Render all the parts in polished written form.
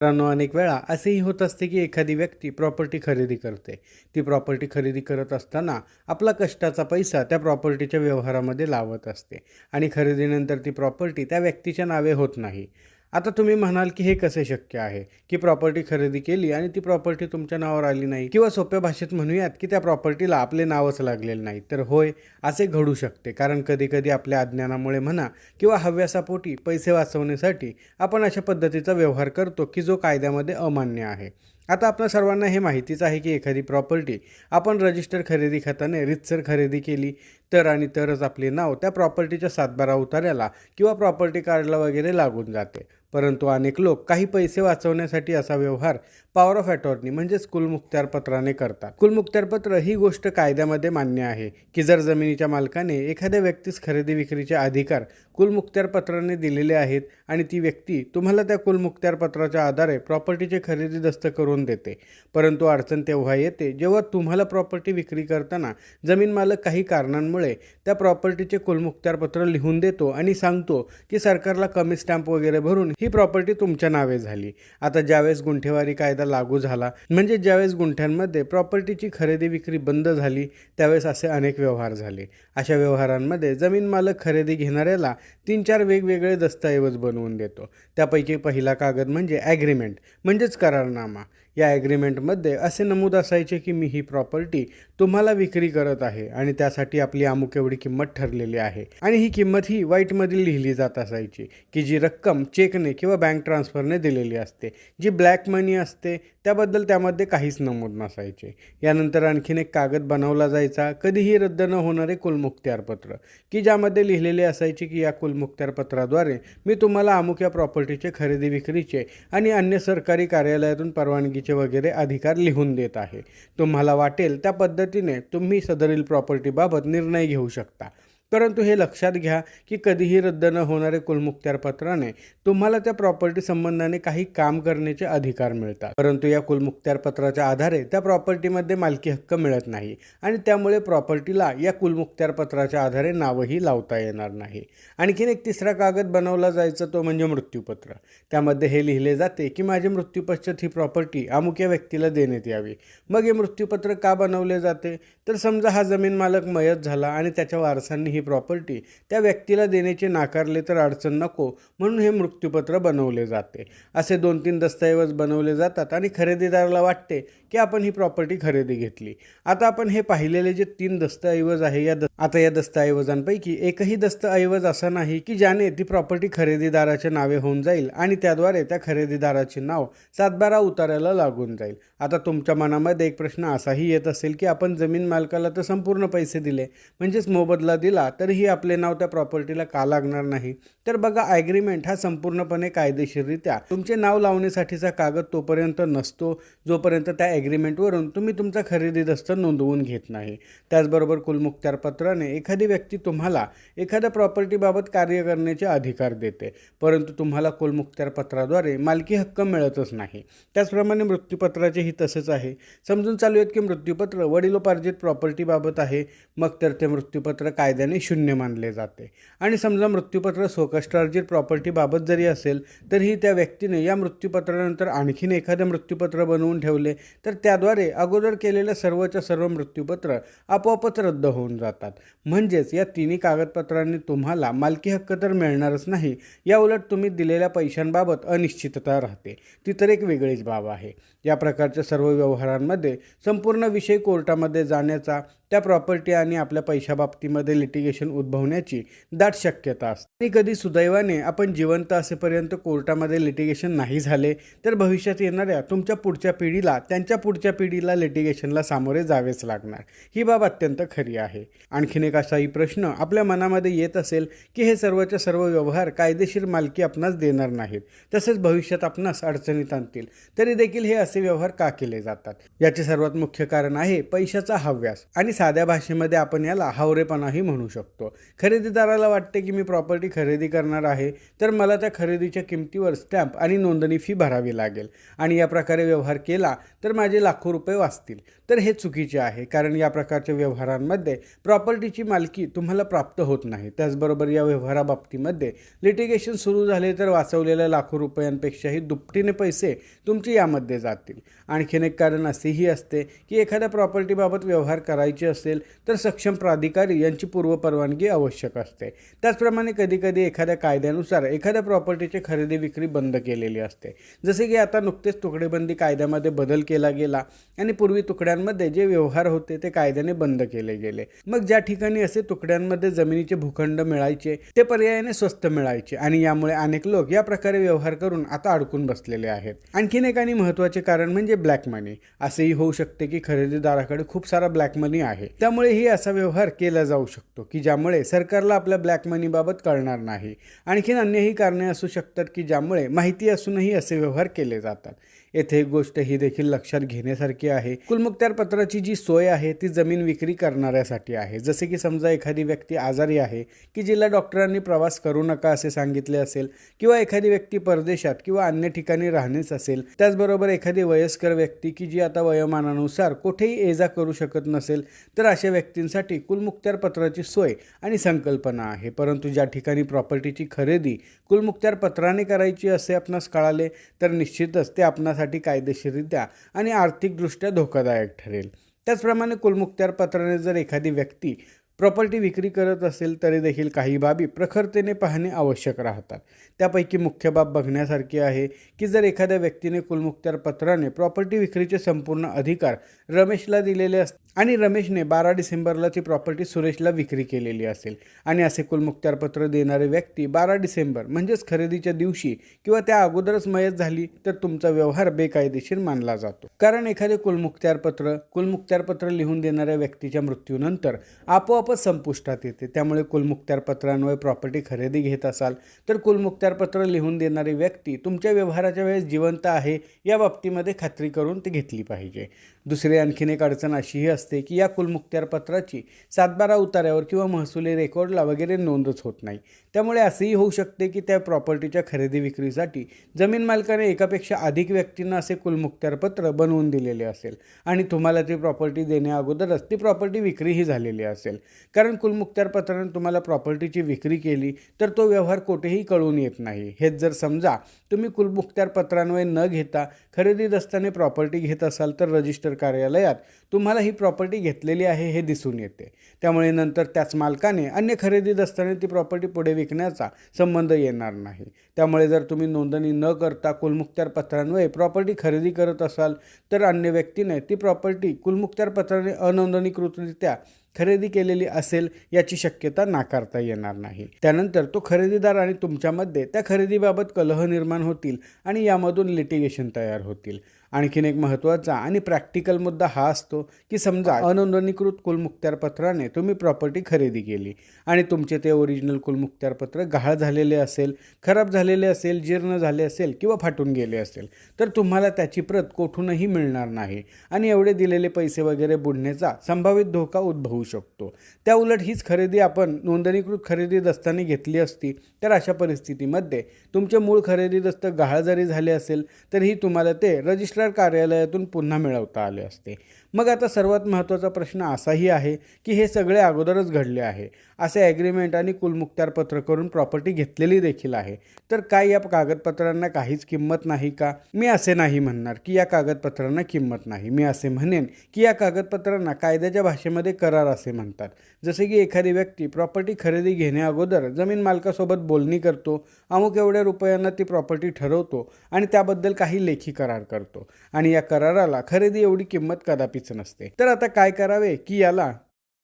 मित्रांनो, अनेक वेळा असेही होत असते की एखादी व्यक्ती प्रॉपर्टी खरेदी करते. ती प्रॉपर्टी खरेदी करत असताना आपला कष्टाचा पैसा त्या प्रॉपर्टीच्या व्यवहारामध्ये लावत असते आणि खरेदीनंतर ती प्रॉपर्टी त्या व्यक्तीच्या नावे होत नाही. आता तुम्ही म्हणाल की हे कसे शक्य आहे की प्रॉपर्टी खरेदी केली आणि ती प्रॉपर्टी तुमच्या नावावर आली नाही, किंवा सोप्या भाषेत म्हणूयात की त्या प्रॉपर्टीला आपले नावच लागलेले नाही. तर होय, असे घडू शकते. कारण कधी कधी आपल्या अज्ञानामुळे म्हणा किंवा हव्यासापोटी पैसे वाचवण्यासाठी आपण अशा पद्धतीचा व्यवहार करतो की जो कायद्यामध्ये अमान्य आहे. आता आपल्या सर्वांना हे माहितीच आहे की एखादी प्रॉपर्टी आपण रजिस्टर खरेदी खात्याने रीतसर खरेदी केली तर आणि तरच आपले नाव त्या प्रॉपर्टीच्या सातबारा उतार्याला किंवा प्रॉपर्टी कार्डला वगैरे लागून जाते. परंतु अनेक लोक काही पैसे वाचवण्यासाठी असा व्यवहार पॉवर ऑफ अटॉर्नी म्हणजेच कुलमुखत्यारपत्राने करतात. कुलमुखत्यारपत्र ही गोष्ट कायद्यामध्ये मान्य आहे की जर जमिनीच्या मालकाने एखाद्या व्यक्तीस खरेदी विक्रीचे अधिकार कुलमुखत्यारपत्राने दिलेले आहेत आणि ती व्यक्ती तुम्हाला त्या कुलमुखत्यारपत्राच्या आधारे प्रॉपर्टीचे खरेदी दस्त करून देते. परंतु अडचण तेव्हा येते जेव्हा तुम्हाला प्रॉपर्टी विक्री करताना जमीन मालक काही कारणांमुळे त्या प्रॉपर्टीचे कुलमुखत्यारपत्र लिहून देतो आणि सांगतो की सरकारला कमी स्टॅम्प वगैरे भरून ही प्रॉपर्टी तुमच्या नावे झाली. आता ज्यावेळेस गुंठेवारी कायदा लागू झाला, म्हणजे ज्यावेळेस गुंठ्यांमध्ये प्रॉपर्टीची खरेदी विक्री बंद झाली, त्यावेळेस असे अनेक व्यवहार झाले. अशा व्यवहारांमध्ये जमीन मालक खरेदी घेणाऱ्याला 3-4 वेगवेगळे दस्तऐवज बनवून देतो. त्यापैकी पहिला कागद म्हणजे ॲग्रीमेंट म्हणजेच करारनामा. या ॲग्रीमेंटमध्ये असे नमूद असायचे की मी ही प्रॉपर्टी तुम्हाला विक्री करत आहे आणि त्यासाठी आपली अमुक एवढी किंमत ठरलेली आहे आणि ही किंमत ही व्हाईटमध्ये लिहिली जात असायची की जी रक्कम चेकने किंवा बँक ट्रान्सफरने दिलेली असते. जी ब्लॅक मनी असते त्याबद्दल त्यामध्ये काहीच नमूद नसायचे. यानंतर आणखीन एक कागद बनवला जायचा, कधीही रद्द न होणारे कुलमुखत्यारपत्र, की ज्यामध्ये लिहिलेले असायचे की या कुलमुखत्यारपत्राद्वारे मी तुम्हाला अमुक या प्रॉपर्टीचे खरेदी विक्रीचे आणि अन्य सरकारी कार्यालयातून परवानगीचे वगैरे अधिकार लिहून देत आहे. तुम्हाला वाटेल त्या पद्धतीने तुम्ही सदरील प्रॉपर्टीबाबत निर्णय घेऊ शकता. परंतु हे लक्षात घ्या की कधीही रद्द न होणारे कुलमुखत्यारपत्राने तुम्हाला त्या प्रॉपर्टी संबंधाने काही काम करण्याचे अधिकार मिळतात. परंतु या कुलमुखत्यारपत्राच्या आधारे त्या प्रॉपर्टीमध्ये मालकी हक्क मिळत नाही आणि त्यामुळे प्रॉपर्टीला या कुलमुखत्यारपत्राच्या आधारे नावही लावता येणार नाही. आणखीन एक तिसरा कागद बनवला जायचा, तो म्हणजे मृत्यूपत्र. त्यामध्ये हे लिहिले जाते की माझे मृत्यूपश्चात ही प्रॉपर्टी अमुक या व्यक्तीला देण्यात यावी. मग हे मृत्यूपत्र का बनवले जाते, तर समजा हा जमीन मालक मयत झाला आणि त्याच्या वारसांनी ही प्रॉपर्टी त्या व्यक्तीला देण्याचे नाकारले तर अडचण नको म्हणून हे मृत्यूपत्र बनवले जाते. असे 2-3 दस्तऐवज बनवले जातात आणि खरेदीदाराला वाटते की आपण ही प्रॉपर्टी खरेदी घेतली. आता आपण हे पाहिलेले जे 3 दस्तऐवज आहे या दस्तऐवजांपैकी एकही दस्तऐवज असा नाही की ज्याने ती प्रॉपर्टी खरेदीदाराच्या नावे होऊन जाईल आणि त्याद्वारे त्या खरेदीदाराचे नाव सातबारा उतार्याला लागून जाईल. आता तुमच्या मनामध्ये एक प्रश्न असाही येत असेल की आपण जमीन मालकाला तर संपूर्ण पैसे दिले, म्हणजेच मोबदला दिला, तरीही आपले नाव त्या प्रॉपर्टीला का लागणार नाही? तर बघा, ॲग्रीमेंट हा संपूर्णपणे कायदेशीररित्या तुमचे नाव लावण्यासाठीचा कागद तोपर्यंत नसतो जोपर्यंत त्या ॲग्रीमेंटवरून तुम्ही तुमचा खरेदी दस्त नोंदवून घेत नाही. त्याचबरोबर कुलमुखत्यारपत्राने एखादी व्यक्ती तुम्हाला एखाद्या प्रॉपर्टीबाबत कार्य करण्याचे अधिकार देते, परंतु तुम्हाला कुलमुखत्यारपत्राद्वारे मालकी हक्क मिळतच नाही. त्याचप्रमाणे मृत्यूपत्राचेही तसेच आहे. समजून चालूयात की मृत्यूपत्र वडिलोपार्जित प्रॉपर्टीबाबत आहे, मग तर ते मृत्यूपत्र कायद्याने शून्य मानले जाते. आणि समजा मृत्यूपत्र स्वकष्टार्जित प्रॉपर्टीबाबत जरी असेल तरीही त्या व्यक्तीने या मृत्यूपत्रानंतर आणखीन एखादे मृत्यूपत्र बनवून ठेवले तर त्याद्वारे अगोदर केलेल्या सर्वच्या सर्व मृत्यूपत्र आपोआपच रद्द होऊन जातात. म्हणजेच या तिन्ही कागदपत्रांनी तुम्हाला मालकी हक्क तर मिळणारच नाही, याउलट तुम्ही दिलेल्या पैशांबाबत अनिश्चितता राहते. ती तर एक वेगळीच बाब आहे. या प्रकारच्या सर्व व्यवहारांमध्ये संपूर्ण विषय कोर्टामध्ये जाण्याचा, त्या प्रॉपर्टी आणि आपल्या पैशाबाबतीमध्ये लिटिगेशन उद्भवण्याची दाट शक्यता असते. आणि कधी सुदैवाने आपण जिवंत असेपर्यंत कोर्टामध्ये लिटिगेशन नाही झाले तर भविष्यात येणाऱ्या तुमच्या पुढच्या पिढीला त्यांच्या पुढच्या पिढीला लिटिगेशनला सामोरे जावेच लागणार. ही बाब अत्यंत खरी आहे. आणखीन एक असाही प्रश्न आपल्या मनामध्ये येत असेल की हे सर्वच्या सर्व व्यवहार कायदेशीर मालकी आपणास देणार नाहीत, तसेच भविष्यात आपणास अडचणीत आणतील, तरी देखील हे असे व्यवहार का केले जातात? याचे सर्वात मुख्य कारण आहे पैशाचा हव्यास, आणि साध्या भाषेमध्ये आपण याला हावरेपणाही म्हणू शकतो. शकतो. खरेदीदाराला वाटते की मी प्रॉपर्टी खरेदी करणार आहे, तर मला त्या खरेदीच्या किमतीवर स्टॅम्प आणि नोंदणी फी भरावी लागेल आणि या प्रकारे व्यवहार केला तर माझे लाखो रुपये वाचतील. तर हे चुकीचे आहे, कारण या प्रकारच्या व्यवहारांमध्ये प्रॉपर्टीची मालकी तुम्हाला प्राप्त होत नाही. त्याचबरोबर या व्यवहाराबाबतीमध्ये लिटिगेशन सुरू झाले तर वाचवलेल्या लाखो रुपयांपेक्षाही दुपटीने पैसे तुमचे यामध्ये जातील. आणखीन एक कारण असेही असते की एखाद्या प्रॉपर्टीबाबत व्यवहार करायचे असेल तर सक्षम प्राधिकारी यांची पूर्वपरवानगी आवश्यक असते. त्याचप्रमाणे कधीकधी एखाद्या कायद्यानुसार एखाद्या प्रॉपर्टीची खरेदी विक्री बंद केलेली असते. जसे की आता नुकतेच तुकडेबंदी कायद्यामध्ये बदल केला गेला आणि पूर्वी तुकड्यांमध्ये जे व्यवहार होते ते कायद्याने बंद केले गेले. मग ज्या ठिकाणी असे तुकड्यांमध्ये जमिनीचे भूखंड मिळायचे ते पर्यायाने स्वस्त मिळायचे आणि यामुळे अनेक लोक या प्रकारे व्यवहार करून आता अडकून बसलेले आहेत. आणखीन एक आणि महत्त्वाचे कारण म्हणजे ब्लॅक मनी. असेही होऊ शकते की खरेदीदाराकडे खूप सारा ब्लॅक मनी आहे, त्यामुळेही असा व्यवहार केला जाऊ शकतो की ज्यामुळे सरकारला आपल्या ब्लॅक मनीबाबत कळणार नाही. आणखीन अन्यही कारणे असू शकतात की ज्यामुळे माहिती असूनही असे व्यवहार केले जातात. येथे एक गोष्ट ही देखील लक्षात घेण्यासारखी आहे. कुलमुखत्यार पत्राची जी सोय आहे ती जमीन विक्री करणाऱ्यासाठी आहे. जसे की समजा एखादी व्यक्ती आजारी आहे की जिला डॉक्टरांनी प्रवास करू नका असे सांगितले असेल, किंवा एखादी व्यक्ती परदेशात किंवा अन्य ठिकाणी राहणेच असेल, त्याचबरोबर एखादी वयस्कर व्यक्ती की जी आता वयोमानानुसार कुठेही ये जा करू शकत नसेल, तर अशा व्यक्तींसाठी कुलमुखत्यार पत्राची सोय आणि संकल्पना आहे. परंतु ज्या ठिकाणी प्रॉपर्टीची खरेदी कुलमुखत्यार पत्राने करायची असे आपणास कळाले तर निश्चितच ते आपणासाठी कायदेशीररित्या आणि आर्थिकदृष्ट्या धोकादायक ठरेल. त्याचप्रमाणे कुलमुखत्यार पत्राने जर एखादी व्यक्ती प्रॉपर्टी विक्री करत असेल तरी देखील काही बाबी प्रखरतेने पाहणे आवश्यक राहतात. त्यापैकी मुख्य बाब बघण्यासारखी आहे की जर एखाद्या व्यक्तीने कुलमुखत्यार पत्राने प्रॉपर्टी विक्रीचे संपूर्ण अधिकार रमेशला दिलेले असतील आणि रमेशने 12 डिसेंबरला ती प्रॉपर्टी सुरेशला विक्री केलेली असेल आणि असे कुलमुखत्यार पत्र देणारी व्यक्ती 12 डिसेंबर म्हणजेच खरेदीच्या दिवशी किंवा त्या अगोदरच मयत झाली तर तुमचा व्यवहार बेकायदेशीर मानला जातो. कारण एखादे कुलमुखत्यार पत्र लिहून देणाऱ्या व्यक्तीच्या मृत्यूनंतर आपोआपच संपुष्टात येते. त्यामुळे कुलमुखत्यार पत्रान्वये प्रॉपर्टी खरेदी घेत असाल तर कुलमुखत्यार पत्र लिहून देणारी व्यक्ती तुमच्या व्यवहाराच्या वेळेस जिवंत आहे या बाबतीमध्ये खात्री करून ती घेतली पाहिजे. दुसरी आणखीन एक अडचण अशीही असते की या कुलमुखत्यार पत्राची 7/12 उतार्यावर किंवा महसुली रेकॉर्डला वगैरे नोंदच होत नाही. त्यामुळे असेही होऊ शकते की त्या प्रॉपर्टीच्या खरेदी विक्रीसाठी जमीन मालकाने एकापेक्षा अधिक व्यक्तींना असे कुलमुखत्यार पत्र बनवून दिलेले असेल आणि तुम्हाला ती प्रॉपर्टी देण्या अगोदरच ती प्रॉपर्टी विक्रीही झालेली असेल. कारण कुलमुखत्यार पत्राने तुम्हाला प्रॉपर्टीची विक्री केली तर तो व्यवहार कोठेही कळून येत नाही. हेच जर समजा तुम्ही कुलमुखत्यार पत्रान्वये न घेता खरेदी दस्ताने प्रॉपर्टी घेत असाल तर रजिस्टर कार्यालयात तुम्हाला ही प्रॉपर्टी घेतलेली आहे हे दिसून येते. त्यामुळे नंतर त्याच मालकाने अन्य खरेदी दस्ताने ती प्रॉपर्टी पुढे विकण्याचा संबंध येणार नाही. त्यामुळे जर तुम्ही नोंदणी न करता कुलमुखत्यार पत्रान्वये प्रॉपर्टी खरेदी करत असाल तर अन्य व्यक्तीने ती प्रॉपर्टी कुलमुखत्यार पत्राने अनोंदणीकृतरित्या खरेदी केलेली असेल याची शक्यता नाकारता येणार नाही. त्यानंतर तो खरेदीदार आणि तुमच्यामध्ये त्या खरेदीबाबत कलह निर्माण होतील आणि यामधून लिटिगेशन तयार होतील. आणखीन एक महत्त्वाचा आणि प्रॅक्टिकल मुद्दा हा असतो की समजा अनोंदणीकृत कुलमुखत्यार पत्राने तुम्ही प्रॉपर्टी खरेदी केली आणि तुमचे ते ओरिजिनल कुलमुखत्यार पत्र गहाळ झालेले असेल, खराब झालेले असेल, जीर्ण झाले असेल किंवा फाटून गेले असेल तर तुम्हाला त्याची प्रत कोठूनही मिळणार नाही आणि एवढे दिलेले पैसे वगैरे बुडण्याचा संभावित धोका उद्भवू शकतो. त्या उलट हीच खरेदी आपण नोंदणीकृत खरेदी दस्ताने घेतली असती तर अशा परिस्थितीमध्ये तुमचे मूळ खरेदी दस्त गहाळ जरी झाले असेल तरीही तुम्हाला ते रजिस्ट्रार कार्यालयातून पुन्हा मिळवता आले असते. मग आता सर्वात महत्त्वाचा प्रश्न असाही आहे की हे सगळे अगोदरच घडले आहे, असे ॲग्रीमेंट आणि कुलमुखत्यार पत्र करून प्रॉपर्टी घेतलेली देखील आहे, तर काय या कागदपत्रांना काहीच किंमत नाही का? मी असे नाही म्हणणार की या कागदपत्रांना किंमत नाही. मी असे म्हणेन की या कागदपत्रांना कायद्याच्या भाषेमध्ये करार असे म्हणतात. जसे की एखादी व्यक्ती प्रॉपर्टी खरेदी घेण्या अगोदर जमीन मालकासोबत बोलणी करतो, अमुक एवढ्या रुपयांना ती प्रॉपर्टी ठरवतो आणि त्याबद्दल काही लेखी करार करतो आणि या कराराला खरेदी एवढी किंमत कदापिच नसते. तर आता काय करावे की याला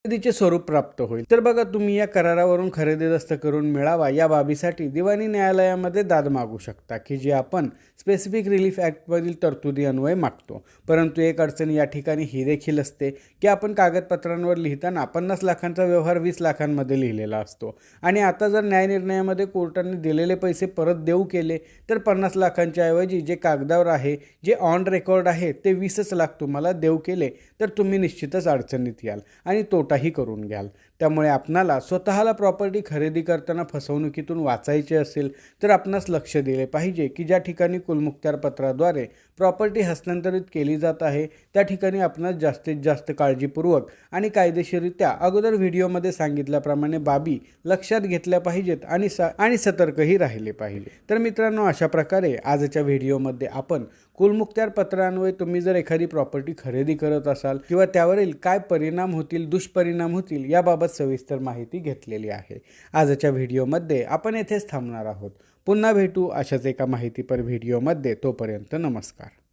खरेदीचे स्वरूप प्राप्त होईल? तर बघा, तुम्ही या करारावरून खरेदी दस्त करून मिळावा या बाबीसाठी दिवाणी न्यायालयामध्ये दाद मागू शकता की जे आपण स्पेसिफिक रिलीफ ॲक्टमधील तरतुदी अन्वये मागतो. परंतु एक अडचण या ठिकाणी ही देखील असते की आपण कागदपत्रांवर लिहिताना 50 लाखांचा व्यवहार 20 लाखांमध्ये लिहिलेला असतो आणि आता जर न्यायनिर्णयामध्ये कोर्टाने दिलेले पैसे परत देऊ केले तर 50 लाखांच्या ऐवजी जे कागदावर आहे, जे ऑन रेकॉर्ड आहे ते 20च लाख तुम्हाला देऊ केले तर तुम्ही निश्चितच अडचणीत याल आणि तोटाही करून घ्याल. त्यामुळे आपणाला स्वतःला प्रॉपर्टी खरेदी करताना फसवणुकीतून वाचायचे असेल तर आपणास लक्ष दिले पाहिजे की ज्या ठिकाणी कुलमुखत्यार पत्राद्वारे प्रॉपर्टी हस्तांतरित केली जात आहे त्या ठिकाणी आपणास जास्तीत जास्त काळजीपूर्वक आणि कायदेशीररित्या अगोदर व्हिडिओमध्ये सांगितल्याप्रमाणे बाबी लक्षात घेतल्या पाहिजेत आणि सतर्कही राहिले पाहिजे। तर मित्रांनो, अशा प्रकारे आजच्या व्हिडिओमध्ये आपण कुलमुखत्यार पत्रान्वये तुम्ही जर एखादी प्रॉपर्टी खरेदी करत असाल किंवा त्यावरील काय परिणाम होतील, दुष्परिणाम होतील याबाबत सविस्तर माहिती घेतलेली आहे। आजच्या व्हिडिओमध्ये आपण येथेच थांबणार आहोत। पुन्हा भेटू अशाच एका माहितीपर व्हिडिओमध्ये। तोपर्यंत नमस्कार।